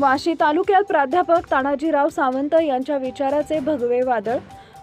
वाशी तालुक्यात प्राध्यापक तानाजीराव सावंत यांच्या विचाराचे भगवे वादळ।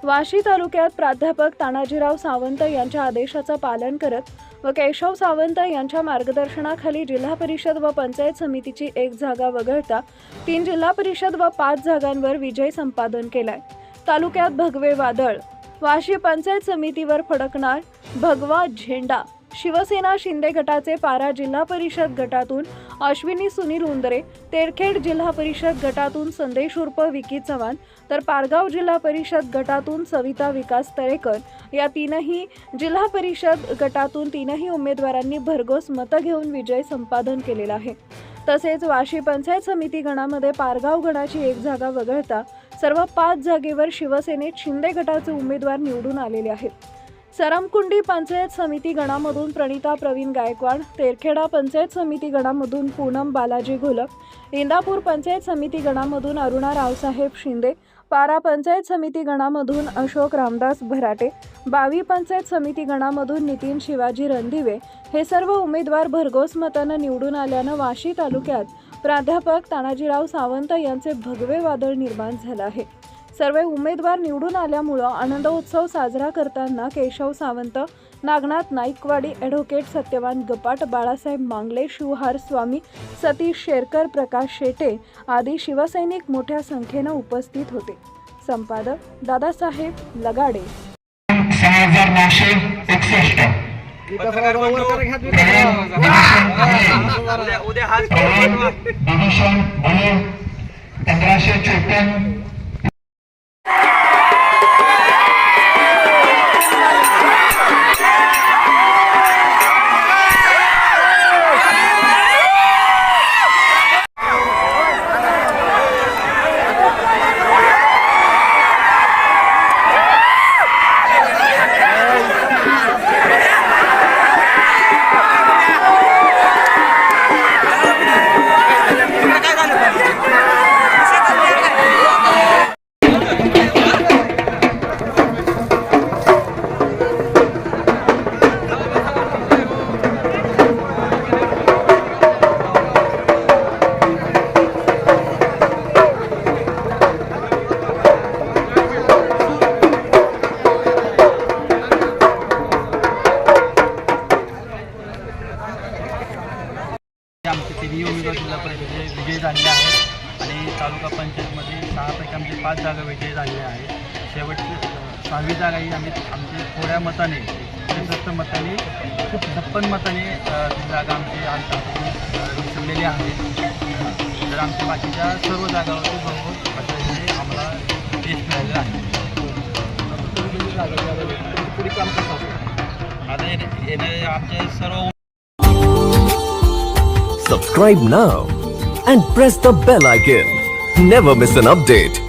वाशी तालुक्यात प्राध्यापक तानाजीराव सावंत यांच्या आदेशाचं पालन करत व केशव सावंत यांच्या मार्गदर्शनाखाली जिल्हा परिषद व पंचायत समितीची 1 जागा वगळता 3 जिल्हा परिषद व 5 जागांवर विजय संपादन केलाय। तालुक्यात भगवे वादळ। वाशी पंचायत समितीवर फडकणार भगवा झेंडा। शिवसेना शिंदे गटाचे पारा जिल्हा परिषद गटातून अश्विनी सुनील उंदरे, तेरखेड जिल्हा परिषद गटातून संदेश उर्फ विकी चव्हाण, तर पारगाव जिल्हा परिषद गटातून सविता विकास तळेकर या तीनही जिल्हा परिषद गटातून तीनही उमेदवारांनी भरघोस मतं घेऊन विजय संपादन केलेला आहे। तसेच वाशी पंचायत समिती गणामध्ये पारगाव गणाची 1 जागा वगळता सर्व 5 जागेवर शिवसेनेत शिंदे गटाचे उमेदवार निवडून आलेले आहेत। सरमकुंडी पंचायत समिती गणामधून प्रणिता प्रवीण गायकवाड, तेरखेडा पंचायत समिती गणामधून पूनम बालाजी घोलप, इंदापूर पंचायत समिती गणामधून अरुणा रावसाहेब शिंदे, पारा पंचायत समिती गणामधून अशोक रामदास भराटे, बावी पंचायत समिती गणामधून नितीन शिवाजी रणदिवे हे सर्व उमेदवार भरघोस मतानं निवडून आल्यानं वाशी तालुक्यात प्राध्यापक तानाजीराव सावंत यांचे भगवे वादळ निर्माण झालं आहे। सर्व उमेदवार निवडून आल्यामुळे आनंदोत्सव साजरा करताना केशव सावंत, नागनाथ नाईकवाडी, ॲडव्होकेट सत्यवान गपाट, बाळासाहेब मांगले, शिवहार स्वामी, सतीश शेरकर, प्रकाश शेटे आदी शिवसैनिक मोठ्या संख्येने उपस्थित होते। संपादक दादासाहेब लगाडे। आमचे तिन्ही उमेदवार जिल्हा परिषदेचे विजयी झालेले आहेत आणि तालुका पंचायतमध्ये 6पैकी आमचे 5 जागा विजयी झालेल्या आहेत। शेवटची 6वी जागा ही आमची थोड्या मताने 63 मतांनी खूप 56 मताने ती जागा आमची आज विसरलेली आहे। तर आमच्या बाकीच्या सर्व जागावरती भरपूर पद्धतीने आम्हाला यश मिळालेलं आहे। पुढे काम करत असतो आता येणारे आमचे सर्व Subscribe now and press the bell icon. Never miss an update.